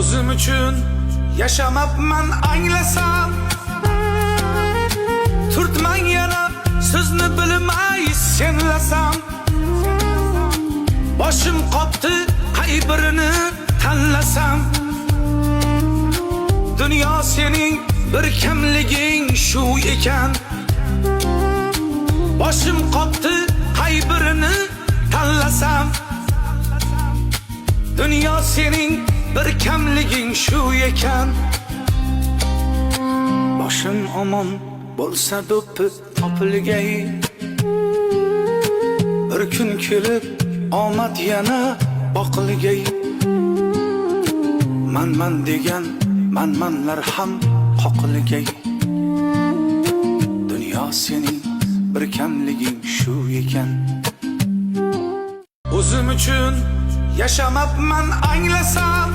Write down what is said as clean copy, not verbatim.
O'zim uchun yashamabman anglasam, turtman yana sizni bilmay senlasam. Boshim qopti, qay birini tanlasam. Dunyo sening bir kamliging shu ekan. Boshim qopti, qay birini tanlasam. Dunyo sening bir kamliging shu ekan. Boshim omon bo'lsa do'ppi topilgay, bir kun kelib omad yana boqilgay. Man degan manmanlar ham qoqilgay. Dunyo sening bir kamliging shu ekan. O'zim uchun yashamabman anglasam.